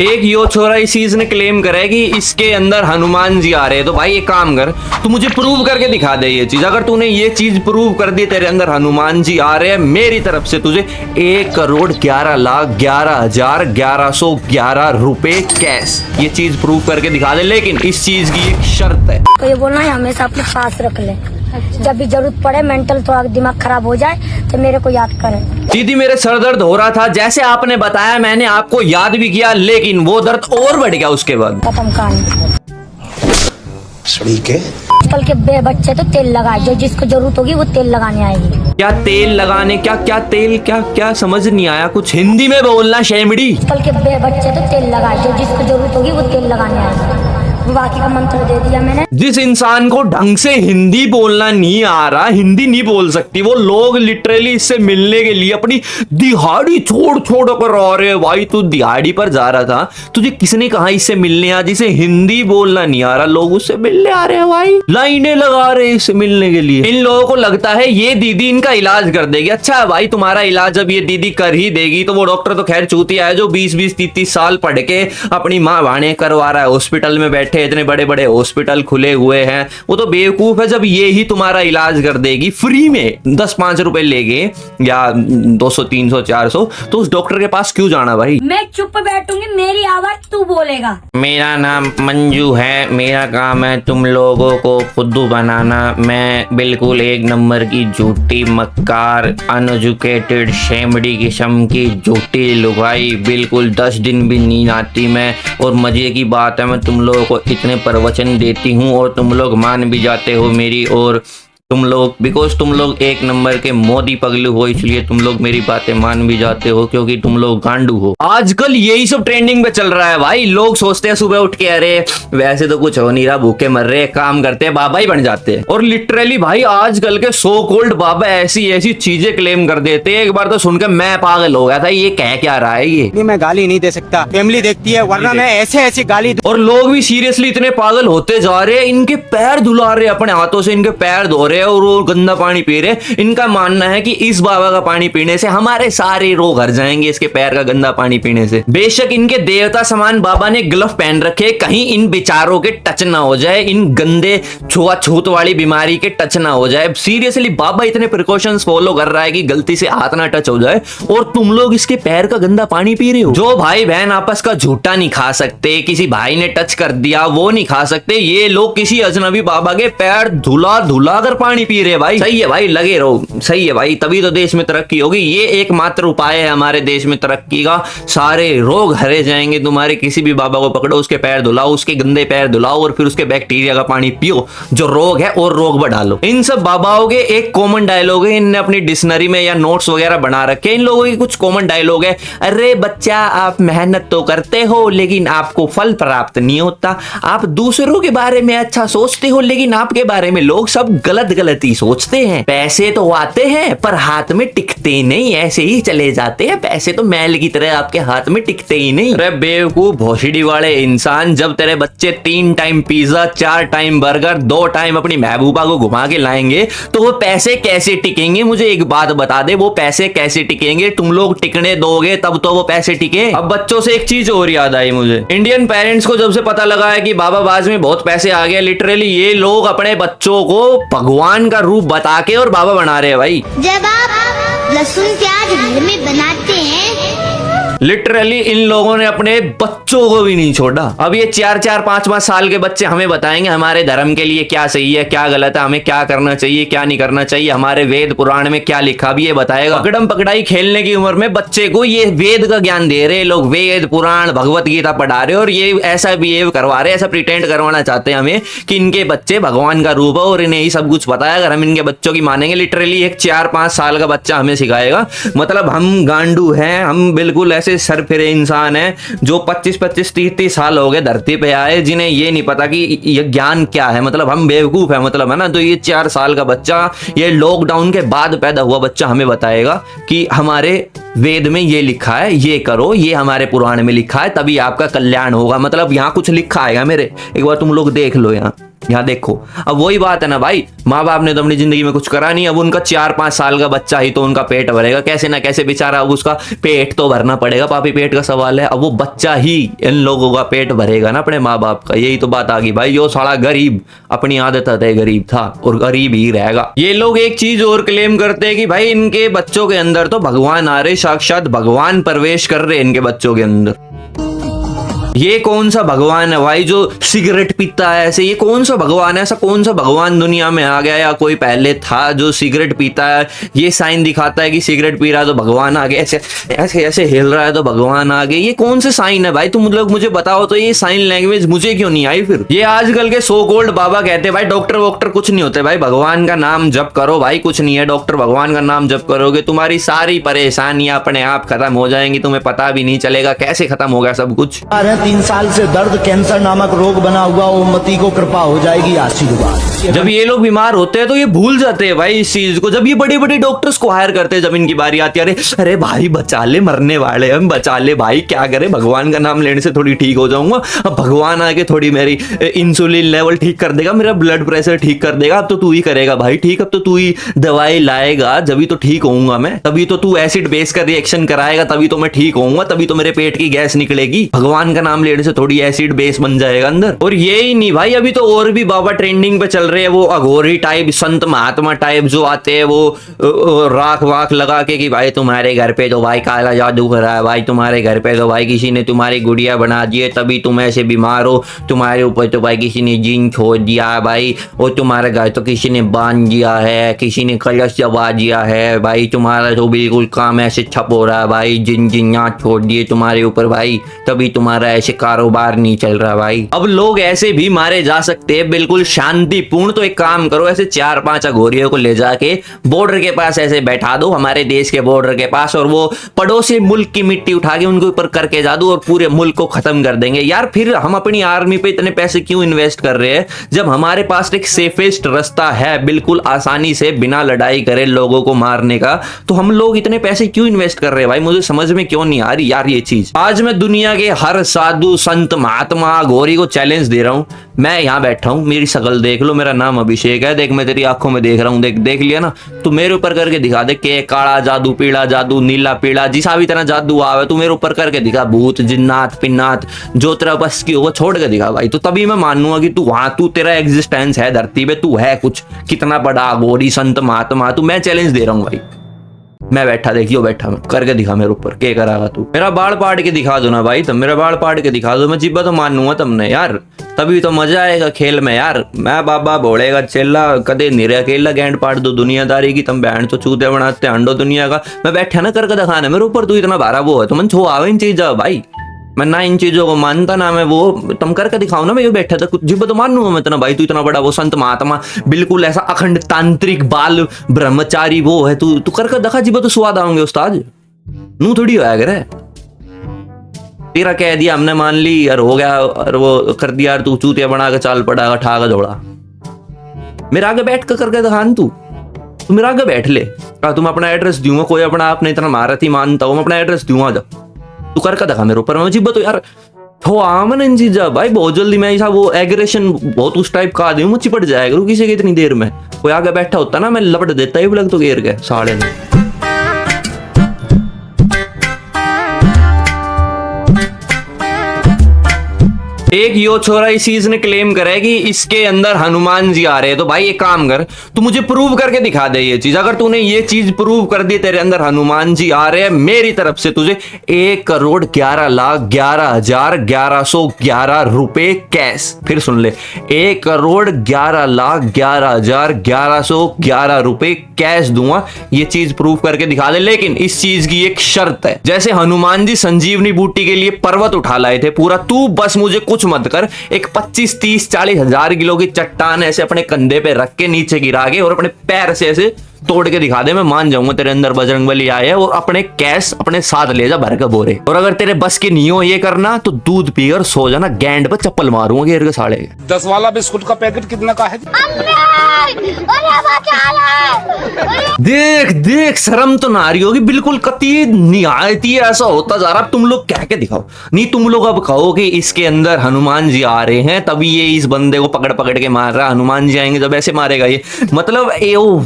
एक यो छोरा इस चीज ने क्लेम करा है कि इसके अंदर हनुमान जी आ रहे हैं। तो भाई एक काम कर, तू मुझे प्रूव करके दिखा दे ये चीज। अगर तूने ये चीज प्रूव कर दी तेरे अंदर हनुमान जी आ रहे हैं, मेरी तरफ से तुझे 1,11,11,11,11 रुपए कैश, ये चीज प्रूव करके दिखा दे। लेकिन इस चीज की एक शर्त है। तो ये बोलना है हमेशा अपने पास रख ले। जब भी जरूरत पड़े, मेंटल थोड़ा दिमाग खराब हो जाए तो मेरे को याद करें। दीदी मेरे सर दर्द हो रहा था, जैसे आपने बताया मैंने आपको याद भी किया, लेकिन वो दर्द और बढ़ गया उसके बाद। खत्म कहानी। आजकल के बच्चे तो तेल लगाए, जो जिसको जरूरत होगी वो तेल लगाने आएगी। क्या तेल लगाने, क्या क्या तेल, क्या क्या समझ नहीं आया, कुछ हिंदी में बोलना शेमड़ी। आजकल के बच्चे तो तेल लगाए, जो जिसको जरूरत होगी वो तेल लगाने आएगी। बाकी का मंत्र दे दिया मैंने। जिस इंसान को ढंग से हिंदी बोलना नहीं आ रहा, हिंदी नहीं बोल सकती, वो लोग लिटरली इससे मिलने के लिए अपनी दिहाड़ी छोड़ छोड़ कर आ रहे हैं। भाई तू दिहाड़ी पर जा रहा था, तुझे किसने कहा इससे मिलने आ? जिसे हिंदी बोलना नहीं आ रहा, लोग उससे मिलने आ रहे हैं भाई, लाइनें लगा रहे हैं इससे मिलने के लिए। इन लोगों को लगता है ये दीदी इनका इलाज कर देगी। अच्छा भाई तुम्हारा इलाज जब ये दीदी कर ही देगी तो वो डॉक्टर तो खैर चूतिया है जो 20-20, 30-30 साल पढ़ के अपनी माँ भाने करवा रहा है, हॉस्पिटल में बैठे, इतने बड़े बड़े हॉस्पिटल खुले हुए हैं। वो तो बेवकूफ है जब ये ही तुम्हारा इलाज कर देगी फ्री में, 10-5 रुपए लेके या 200, 300, 400, तो उस डॉक्टर के पास क्यों जाना भाई? मैं चुप बैठूंगी, मेरी आवाज तू बोलेगा। मेरा नाम मंजू है, मेरा काम है तुम लोगों को फुद्दू बनाना। मैं बिल्कुल एक नंबर की झूठी मक्कार, अनएजुकेटेड शेमड़ी किस्म की झूठी लुगाई, बिल्कुल 10 दिन भी नींद आती मैं। और मजे की बात है मैं तुम लोगों को इतने प्रवचन देती हूँ और तुम लोग मान भी जाते हो मेरी। और तुम लोग बिकॉज तुम लोग एक नंबर के मोदी पगलू हो, इसलिए तुम लोग मेरी बातें मान भी जाते हो, क्योंकि तुम लोग गांडू हो। आजकल यही सब ट्रेंडिंग पे चल रहा है भाई। लोग सोचते हैं सुबह उठ के अरे वैसे तो कुछ हो नहीं रहा, भूखे मर रहे, काम करते हैं, बाबा ही बन जाते हैं। और लिटरली भाई आजकल के सो कॉल्ड बाबा ऐसी ऐसी चीजें क्लेम कर देते हैं, एक बार तो सुनकर मैं पागल हो गया था, ये कह क्या रहा है ये? मैं गाली नहीं दे सकता, फैमिली देखती है, वरना मैं ऐसे ऐसी गाली। और लोग भी सीरियसली इतने पागल होते जा रहे हैं, इनके पैर धुला रहे अपने हाथों से, इनके पैर धो रहे और वो गंदा पानी पी रहे। इनका मानना है कि इस बाबा का पानी पीने से हमारे सारे रोग हट जाएंगे, इसके पैर का गंदा पानी पीने से। बेशक इनके देवता समान बाबा ने ग्लव पहन रखे, कहीं इन बेचारों के टच ना हो जाए, इन गंदे छुआछूत वाली बीमारी के टच ना हो जाए। सीरियसली बाबा इतने प्रिकॉशंस फॉलो कर रहा है कि गलती से हाथ ना टच हो जाए, और तुम लोग इसके पैर का गंदा पानी पी रहे हो। जो भाई बहन आपस का झूठा नहीं खा सकते, किसी भाई ने टच कर दिया वो नहीं खा सकते, ये लोग किसी अजनबी बाबा के पैर धुला धुला कर पानी पी रहे भाई। सही है भाई, लगे रहो, सही है भाई, तभी तो देश में तरक्की होगी। ये एकमात्र उपाय है हमारे देश में तरक्की का। सारे रोग हरे जाएंगे तुम्हारे। किसी भी बाबा को पकड़ो, उसके पैर धुलाओ, उसके गंदे पैर धुलाओ और फिर उसके बैक्टीरिया का पानी पियो, जो रोग है और रोग बढ़ा लो। इन सब बाबाओं के एक कॉमन डायलॉग है, इनने अपनी डिक्शनरी में या नोट्स वगैरह बना रखे। इन लोगों के कुछ कॉमन डायलॉग है, अरे बच्चा आप मेहनत तो करते हो लेकिन आपको फल प्राप्त नहीं होता। आप दूसरों के बारे में अच्छा सोचते हो लेकिन आपके बारे में लोग सब गलत गलत ही सोचते हैं। पैसे तो आते हैं पर हाथ में टिकते नहीं, ऐसे ही चले जाते हैं। पैसे तो मैल की तरह आपके हाथ में टिकते ही नहीं। अरे बेवकूफ भोसड़ी वाले इंसान, जब तेरे बच्चे 3 time pizza, 4 time burger, 2 time अपनी महबूबा को घुमा के लाएंगे तो वो पैसे कैसे टिकेंगे? मुझे एक बात बता दे, वो पैसे कैसे टिकेंगे? तुम लोग टिकने दोगे तब तो वो पैसे टिके। अब बच्चों से एक चीज और याद आई मुझे, इंडियन पेरेंट्स को जब से पता लगा है कि बाबा बाज में बहुत पैसे आ गए, लिटरली ये लोग अपने बच्चों को भगवान का रूप बता के और बाबा बना रहे हैं भाई। जब आप लहसुन प्याज घर में बनाते हैं, लिटरली इन लोगों ने अपने बच्चों को भी नहीं छोड़ा। अब ये 4-4, 5-5 साल के बच्चे हमें बताएंगे हमारे धर्म के लिए क्या सही है क्या गलत है, हमें क्या करना चाहिए क्या नहीं करना चाहिए, हमारे वेद पुराण में क्या लिखा भी ये बताएगा। पकड़म पकड़ाई खेलने की उम्र में बच्चे को ये वेद का ज्ञान दे रहे लोग, वेद पुराण भगवत गीता पढ़ा रहे और ये ऐसा बिहेव करवा रहे, ऐसा प्रिटेंड करवाना चाहते हैं हमें कि इनके बच्चे भगवान का रूप है और इन्हें ही सब कुछ पता है। अगर हम इनके बच्चों की मानेंगे, लिटरली एक 4-5 साल का बच्चा हमें सिखाएगा, मतलब हम गांडू हैं, हम बिल्कुल ऐसे सर फिरे इंसान है जो 25-25, 30-30 साल हो गए धरती पे आए, जिन्हें ये नहीं पता कि ये ज्ञान क्या है, मतलब हम बेवकूफ है, मतलब है ना। तो ये 4 साल का बच्चा, ये लॉकडाउन के बाद पैदा हुआ बच्चा हमें बताएगा कि हमारे वेद में ये लिखा है, ये करो, ये हमारे पुराण में लिखा है, तभी आपका कल्याण होगा। मतलब यहाँ कुछ लिखा आएगा मेरे, एक बार तुम लोग देख लो यहाँ। यहाँ देखो, अब वही बात है ना भाई, माँ बाप ने तो अपनी जिंदगी में कुछ करा नहीं, अब उनका 4-5 साल का बच्चा ही तो उनका पेट भरेगा कैसे ना कैसे बेचारा, अब उसका पेट तो भरना पड़ेगा, पापी पेट का सवाल है। अब वो बच्चा ही इन लोगों का पेट भरेगा ना अपने माँ बाप का, यही तो बात आ गई भाई। जो साला गरीब अपनी आदत है गरीब था और गरीब ही रहेगा। ये लोग एक चीज और क्लेम करते हैं कि भाई इनके बच्चों के अंदर तो भगवान आ रहे, साक्षात भगवान प्रवेश कर रहे इनके बच्चों के अंदर। ये कौन सा भगवान है भाई जो सिगरेट पीता है ऐसे? ये कौन सा भगवान है? ऐसा कौन सा भगवान दुनिया में आ गया या कोई पहले था जो सिगरेट पीता है, ये साइन दिखाता है कि सिगरेट पी रहा है तो भगवान आ गया, ऐसे ऐसे ऐसे हिल रहा है तो भगवान आ गए? ये कौन से साइन है भाई? तुम लोग मुझे बताओ तो, ये साइन लैंग्वेज मुझे क्यों नहीं आई फिर? ये आजकल के सो कॉल्ड बाबा कहते हैं भाई डॉक्टर वॉक्टर कुछ नहीं होते भाई, भगवान का नाम जप करो भाई, कुछ नहीं है डॉक्टर, भगवान का नाम जप करोगे तुम्हारी सारी परेशानियां अपने आप खत्म हो जाएंगी, तुम्हें पता भी नहीं चलेगा कैसे खत्म हो गया सब कुछ। 3 साल से दर्द कैंसर नामक रोग बना हुआ, उम्मती को कृपा हो जाएगी आशीर्वाद। जब ये लोग बीमार होते हैं तो ये भूल जाते हैं भाई इस चीज को। जब ये बड़े बड़े डॉक्टर्स को हायर करते हैं, जब इनकी बारी आती है, अरे भाई बचा ले, मरने वाले हम, बचा ले भाई, क्या करे, भगवान का नाम लेने से थोड़ी ठीक हो जाऊंगा, अब भगवान आके थोड़ी मेरी इंसुलिन लेवल ठीक कर देगा, मेरा ब्लड प्रेशर ठीक कर देगा, अब तो तू ही करेगा भाई ठीक, अब तो तू ही दवाई लाएगा जब तो ठीक होऊंगा मैं, तभी तो तू एसिड बेस का रिएक्शन कराएगा तभी तो मैं ठीक होऊंगा, तभी तो मेरे पेट की गैस निकलेगी, भगवान का नाम लेने से थोड़ी एसिड बेस बन जाएगा अंदर। और ये ही नहीं भाई, अभी तो और भी बाबा ट्रेंडिंग पे चल रहे हैं, वो अघोरी टाइप, संत महात्मा टाइप जो आते हैं, वो राख वाख लगा के कि भाई तुम्हारे घर पे तो भाई काला जादू करा है, भाई तुम्हारे घर पे तो भाई किसी ने तुम्हारी गुड़िया बना दी है तभी तुम ऐसे बीमार हो, तुम्हारे ऊपर तो भाई किसी ने जिन छोड़ दिया है भाई, और तुम्हारे घर तो किसी ने बांध दिया है, किसी ने कलश जमा दिया है भाई, तुम्हारा तो बिल्कुल काम ऐसे ठप हो रहा है भाई, जिन जिन्नात छोड़ दिए तुम्हारे ऊपर भाई, तभी तुम्हारा ऐसे कारोबार नहीं चल रहा भाई। अब लोग ऐसे भी मारे जा सकते हैं बिल्कुल शांतिपूर्ण, तो एक काम करो, ऐसे 4-5 अघोरियों को ले जाके बॉर्डर के पास ऐसे बैठा दो, हमारे देश के बॉर्डर के पास, और वो पड़ोसी मुल्क की मिट्टी उठा के उनके ऊपर करके जादू और पूरे मुल्क को खत्म कर देंगे। यार फिर हम अपनी आर्मी पे इतने पैसे क्यों इन्वेस्ट कर रहे हैं जब हमारे पास एक सेफेस्ट रास्ता है बिल्कुल आसानी से बिना लड़ाई करे लोगों को मारने का, तो हम लोग इतने पैसे क्यों इन्वेस्ट कर रहे हैं भाई? मुझे समझ में क्यों नहीं आ रही यार ये चीज। आज मैं दुनिया के हर साधु संत महात्मा घोरी को चैलेंज दे रहा हूं, मैं यहाँ बैठा हूं, मेरी शक्ल देख लो, मेरा नाम अभिषेक है, देख मैं तेरी आंखों में देख रहा हूं, देख लिया ना, तू मेरे ऊपर करके दिखा दे के काला जादू, पीला जादू, नीला पीला, जिसा भी तरह जादू आवे तू मेरे ऊपर करके दिखा, भूत जिन्नात पिन्नात जो तेरा बस की होगा छोड़ के दिखा भाई, तो तभी मैं मानूंगा कि तू वहां, तू तेरा एग्जिस्टेंस है धरती पे, तू है कुछ, कितना बड़ा घोरी संत महात्मा तू। मैं चैलेंज दे रहा हूं भाई, मैं बैठा, देखियो बैठा, मैं करके दिखा मेरे ऊपर के करागा तू, मेरा बाल पाड़ के दिखा दो ना भाई, तुम मेरा बाल पाड़ के दिखा दो, मैं जिब्बा तो मानूंगा तुमने यार, तभी तो मजा आएगा खेल में यार। मैं बाबा भोलेगा चेला कदे नहीं रहा, अकेला गैंड पाड़ दो दुनियादारी की, तुम बैंड तो चूते बनाते अंडो दुनिया का, मैं बैठा ना करके दिखाना मेरे ऊपर, तू इतना भारा वो है तो मन छो आवे इन चीज भाई, मैं ना इन चीजों को मानता ना मैं वो, तुम करके दिखाओ ना, मैं ये बैठा था कुछ जिब तो मानूंगा मैं इतना भाई, तू इतना बड़ा वो संत महात्मा बिल्कुल ऐसा अखंड तांत्रिक बाल ब्रह्मचारी वो है, तू करके दिखा जिब तो स्वाद आऊंगे उस्ताद, नू थोड़ी होया करे, तेरा कह दिया हमने मान ली यार हो गया, और वो कर दिया यार, तू चूतिया बना के चाल पड़ा ठागा दौड़ा, मेरे आगे बैठ कर करके दिखान, तू मेरे आगे बैठ ले, तुम अपना एड्रेस दूंगा, कोई अपना आपने इतना महारथी मानता हूं, मैं अपना एड्रेस दूंगा, जब तू करके दिखा मेरे ऊपर, मैं जिब्बा तो यार हो आमन इन चीजा भाई, बहुत जल्दी मैं ऐसा वो एग्रेशन बहुत उस टाइप का आदमी मुझे चिपट जाएगा किसी के इतनी देर में, कोई आगे बैठा होता ना मैं लपट देता ही लग तो घेर गए साढ़े में। एक यो छोरा इस चीज ने क्लेम करा है कि इसके अंदर हनुमान जी आ रहे हैं, तो भाई एक काम कर, तू मुझे प्रूव करके दिखा दे ये चीज, अगर तूने ये चीज प्रूव कर दी तेरे अंदर हनुमान जी आ रहे हैं, मेरी तरफ से तुझे 1,11,11,1111 रुपए कैश, फिर सुन ले, 1,11,11,1111 रुपए कैश दूंगा, ये चीज प्रूव करके दिखा दे। लेकिन इस चीज की एक शर्त है, जैसे हनुमान जी संजीवनी बूटी के लिए पर्वत उठा लाए थे पूरा, तू बस मुझे कुछ मत कर, एक 25, 30, 40 हजार किलो की चट्टान ऐसे अपने कंधे पे रख के नीचे गिरा के और अपने पैर से ऐसे तोड़ के दिखा दे, मैं मान जाऊंगा तेरे अंदर बजरंगबली आए है, और अपने कैश अपने साथ ले जा भर के बोरे। और अगर तेरे बस के नहीं हो ये करना तो दूध पीकर सो जाना, गैंड पर चप्पल मारूंगा घेर के साले। 10 वाला बिस्कुट का पैकेट कितना का है? देख देख, शर्म तो ना आ रही होगी बिल्कुल, कती निहायती ऐसा होता जा रहा। तुम लोग कह के दिखाओ, नहीं तुम लोग अब कहो कि इसके अंदर हनुमान जी आ रहे हैं तभी ये इस बंदे को पकड़ पकड़ के मार रहा। हनुमान जी आएंगे जब ऐसे मारेगा ये, मतलब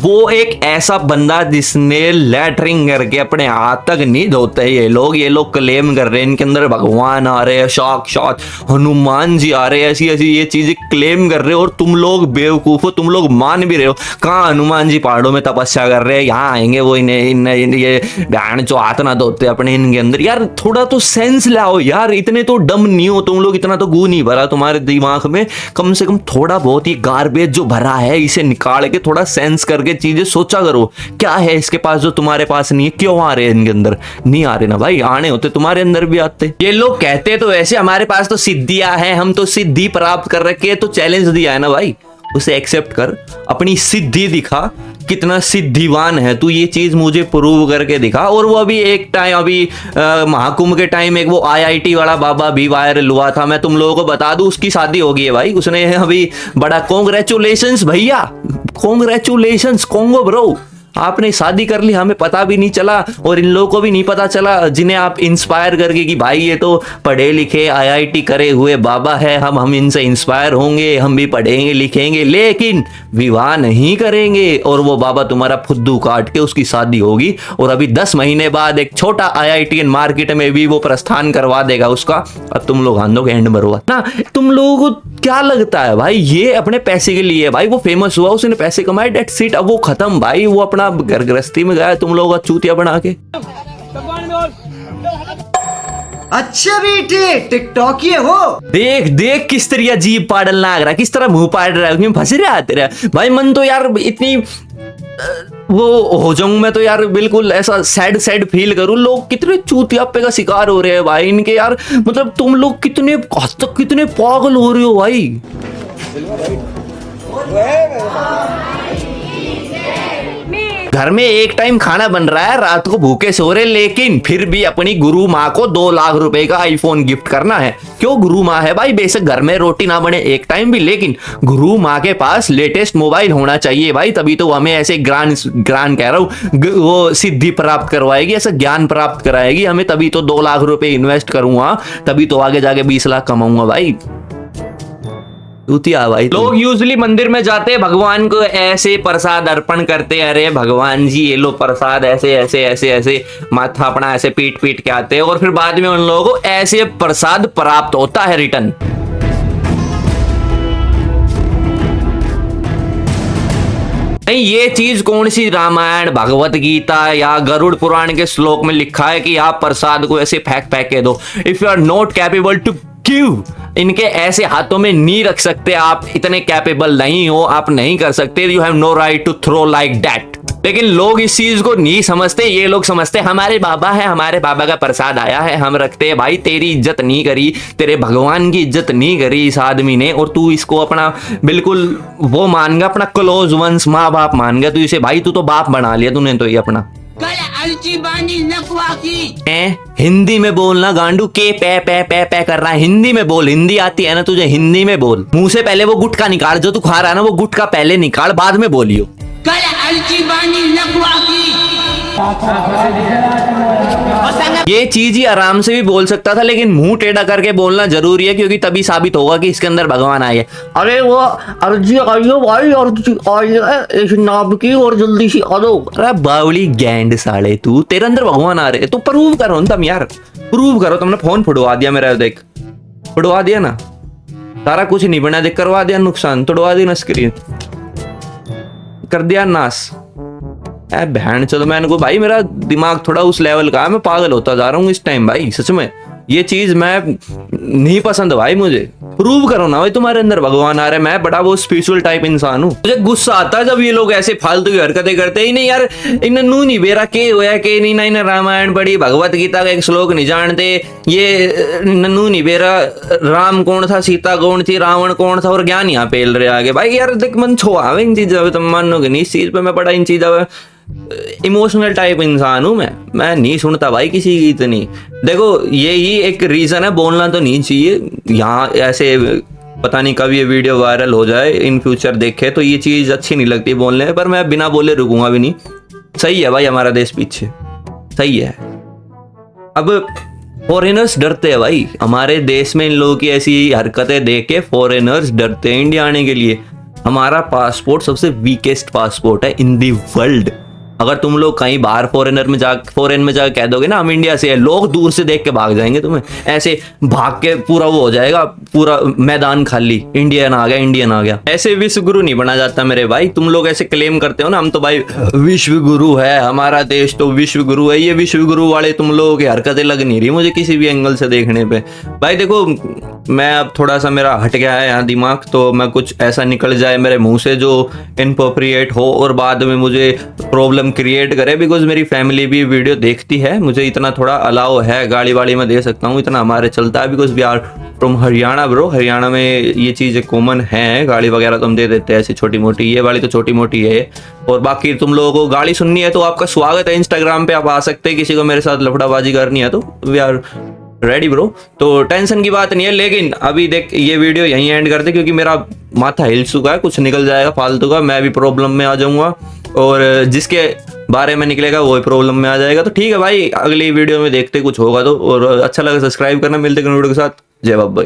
वो एक ऐसा बंदा जिसने लैटरिंग करके अपने हाथ तक नहीं धोते। ये लोग क्लेम कर रहे हैं इनके अंदर भगवान आ रहे हैं, साक्षात हनुमान जी आ रहे हैं, ऐसी ऐसी ये चीजें क्लेम कर रहे हो, और तुम लोग बेवकूफ हो, तुम लोग मान भी रहे हो। कहाँ हनुमान जी पहाड़ों में तपस्या कर रहे हैं, यहाँ आएंगे वो इन्हें ये बहन जो हाथ ना धोते अपने इनके अंदर। यार थोड़ा तो सेंस लाओ यार, इतने तो डम नहीं हो तुम लोग, इतना तो गू नहीं भरा तुम्हारे दिमाग में। कम से कम थोड़ा बहुत ही गार्बेज जो भरा है इसे निकाल के थोड़ा सेंस करके चीजें सोचा करो। क्या है इसके पास जो तुम्हारे पास नहीं है? क्यों आ रहे हैं इनके अंदर? नहीं आ रहे ना भाई, आने होते तुम्हारे अंदर भी आते। ये लोग कहते तो ऐसे हमारे पास तो सिद्धियां हैं, हम तो सिद्धि प्राप्त कर रखे है, तो चैलेंज दिया है ना भाई, उसे एक्सेप्ट कर, अपनी सिद्धि दिखा, कितना सिद्धिवान है तू, ये चीज मुझे प्रूव करके दिखा। और वो अभी एक टाइम अभी महाकुंभ के टाइम एक वो IIT वाला बाबा भी वायरल हुआ था, मैं तुम लोगों को बता दूं उसकी शादी हो गई है भाई, उसने अभी बड़ा कॉन्ग्रेचुलेशंस भैया, कॉन्ग्रेचुलेशंस कॉन्गो ब्रो, आपने शादी कर ली, हमें पता भी नहीं चला और इन लोगों को भी नहीं पता चला, जिन्हें आप इंस्पायर करके कि भाई ये तो पढ़े लिखे IIT करे हुए बाबा है, हम इनसे इंस्पायर होंगे, हम भी पढ़ेंगे लिखेंगे, लेकिन विवाह नहीं करेंगे। और वो बाबा तुम्हारा फुद्दू काट के उसकी शादी होगी, और अभी 10 महीने बाद एक छोटा IITian मार्केट में भी वो प्रस्थान करवा देगा उसका। अब तुम लोग हाथों के एंड मरवा ना। तुम लोगों को क्या लगता है भाई ये अपने पैसे के लिए भाई, वो फेमस हुआ, उसने पैसे कमाए, डेट्स इट, अब वो खत्म भाई, वो अपना घर गृहस्थी में गया, तुम लोगों का चूतिया बना के। अच्छा बेटे टिकटॉक ये हो, देख देख किस तरह जीभ पाडल लाग रहा, किस तरह मुंह पाड़ रहा है, फंस रहा तेरा भाई। मन तो यार इतनी वो हो जाऊं मैं तो यार, बिल्कुल ऐसा सैड फील करूं। लोग कितने चूतियापे का शिकार हो रहे हैं भाई इनके यार, मतलब तुम लोग कितने कितने पागल हो रहे हो भाई। घर में एक टाइम खाना बन रहा है, रात को भूखे सो रहे, लेकिन फिर भी अपनी गुरु माँ को 2 लाख रुपए का आईफोन गिफ्ट करना है। क्यों? गुरु माँ है भाई, बेशक घर में रोटी ना बने एक टाइम भी, लेकिन गुरु माँ के पास लेटेस्ट मोबाइल होना चाहिए भाई, तभी तो हमें ऐसे ज्ञान कह रहा हूँ, वो सिद्धि प्राप्त करवाएगी, ऐसा ज्ञान प्राप्त कराएगी हमें, तभी तो 2 लाख रुपए इन्वेस्ट करूंगा, तभी तो आगे जाके 20 लाख कमाऊंगा भाई। भाई लोग यूजुअली मंदिर में जाते हैं, भगवान को ऐसे प्रसाद अर्पण करते हैं, अरे भगवान जी ये लो प्रसाद, ऐसे ऐसे ऐसे ऐसे माथा अपना ऐसे पीट पीट के आते हैं, और फिर बाद में उन लोगों को ऐसे प्रसाद प्राप्त होता है रिटर्न। नहीं, ये चीज कौन सी रामायण भगवत गीता या गरुड़ पुराण के श्लोक में लिखा है कि आप प्रसाद को ऐसे फेंक फेंक के दो? If you are not capable to give, इनके ऐसे हाथों में नहीं रख सकते, आप इतने कैपेबल नहीं हो, आप नहीं कर सकते, you have no right to throw like that. लेकिन लोग इस चीज को नहीं समझते, ये लोग समझते हमारे बाबा है, हमारे बाबा का प्रसाद आया है, हम रखते हैं। भाई तेरी इज्जत नहीं करी, तेरे भगवान की इज्जत नहीं करी इस आदमी ने, और तू इसको अपना बिल्कुल वो मान गया, अपना क्लोज वंस, माँ बाप मान गया तू इसे भाई, तू तो बाप बना लिया तूने तो ये अपना। हिंदी में बोलना गांडू, के पे कर रहा है, हिंदी में बोल, हिंदी आती है ना तुझे, हिंदी में बोल। मुंह से पहले वो गुटखा निकाल जो तू खा रहा है ना, वो गुटखा पहले निकाल, बाद में बोलियो। ये चीज ही आराम से भी बोल सकता था, लेकिन मुंह टेढ़ा करके बोलना जरूरी है, क्योंकि तभी साबित होगा कि इसके अंदर भगवान आए। अरे वो अर्जी आइयो भाई, अर्जी आइए इस नाम की, और जल्दी से आ दो। अरे बावली गैंड साले, तू तेरे अंदर भगवान आ रहे, तो प्रूव करो ना तुम यार, प्रूव करो। तुमने फोन फुड़वा दिया मेरा, देख फुड़वा दिया ना, सारा कुछ नहीं बना, देख करवा दिया नुकसान, तोड़वा दी ना स्क्रीन, कर दिया नाश। बहन चलो, मैंने को भाई मेरा दिमाग थोड़ा उस लेवल का है, मैं पागल होता जा रहा हूँ इस टाइम भाई, सच में ये चीज मैं नहीं पसंद भाई। मुझे प्रूव करो ना भाई तुम्हारे अंदर भगवान आ रहा है। मैं बड़ा वो स्पिरिचुअल टाइप इंसान हूँ। मुझे गुस्सा आता है जब ये लोग ऐसे फालतू की हरकतें करते ही नहीं यार। इन नू नहीं बेरा के होया के नहीं ना, इन्हें रामायण पढ़ी, भगवत गीता का एक श्लोक नहीं जानते। ये नन्नू नहीं बेरा राम कौन था, सीता कौन थी, रावण कौन था, और ज्ञान यहाँ पेल रहे आगे। भाई यार देख मन छोआवे इन चीजों पे, तुम मानोगे नहीं। इस चीज पे मैं बड़ा इन चीजों पे इमोशनल टाइप इंसान हूं। मैं नहीं सुनता भाई किसी की इतनी। देखो यही एक रीजन है, बोलना तो नहीं चाहिए यहाँ ऐसे। पता नहीं कब ये वीडियो वायरल हो जाए इन फ्यूचर देखे तो ये चीज अच्छी नहीं लगती बोलने में, पर मैं बिना बोले रुकूंगा भी नहीं। सही है भाई, हमारा देश पीछे सही है। अब फॉरेनर्स डरते हैं भाई हमारे देश में। इन लोगों की ऐसी हरकतें देख के फॉरेनर्स डरते हैं इंडिया आने के लिए। हमारा पासपोर्ट सबसे वीकेस्ट पासपोर्ट है इन दी वर्ल्ड। अगर तुम लोग कहीं बाहर फॉरेन में जा कह दोगे ना हम इंडिया से है, लोग दूर से देख के भाग जाएंगे। तुम्हें ऐसे भाग के पूरा वो हो जाएगा, पूरा मैदान खाली, इंडियन आ गया इंडियन आ गया। ऐसे विश्व गुरु नहीं बना जाता मेरे भाई। तुम लोग ऐसे क्लेम करते हो ना हम तो भाई विश्व गुरु है, हमारा देश तो विश्व गुरु है। ये विश्व गुरु वाले तुम लोगों की हरकतें लग नहीं रही मुझे किसी भी एंगल से देखने पे। भाई देखो मैं अब थोड़ा सा मेरा हट गया है यहाँ दिमाग, तो मैं कुछ ऐसा निकल जाए मेरे मुंह से जो इनअप्रोप्रिएट हो और बाद में मुझे प्रॉब्लम क्रिएट करे। बिकॉज मेरी फैमिली भी वीडियो देखती है, मुझे इतना थोड़ा अलाउ है, गाड़ी वाड़ी में दे सकता हूँ, इतना हमारे चलता है। Because we are from Haryana bro. Haryana में ये चीज़ें कॉमन है, गाड़ी वगैरह तो हम दे देते हैं ऐसी छोटी मोटी। ये वाली तो छोटी मोटी है। और बाकी तुम लोगों को गाड़ी सुननी है तो आपका स्वागत है, इंस्टाग्राम पे आप आ सकते हैं। किसी को मेरे साथ लफड़ाबाजी करनी है तो वी आर रेडी ब्रो। तो टेंशन की बात नहीं है। लेकिन अभी देख ये वीडियो यहीं एंड करते क्योंकि मेरा माथा हिल चुका है, कुछ निकल जाएगा फालतू का, मैं भी प्रॉब्लम में आ जाऊंगा और जिसके बारे में निकलेगा वो प्रॉब्लम में आ जाएगा। तो ठीक है भाई, अगली वीडियो में देखते कुछ होगा तो। और अच्छा लगा सब्सक्राइब करना। मिलते हैं वीडियो के साथ। जय बाबा।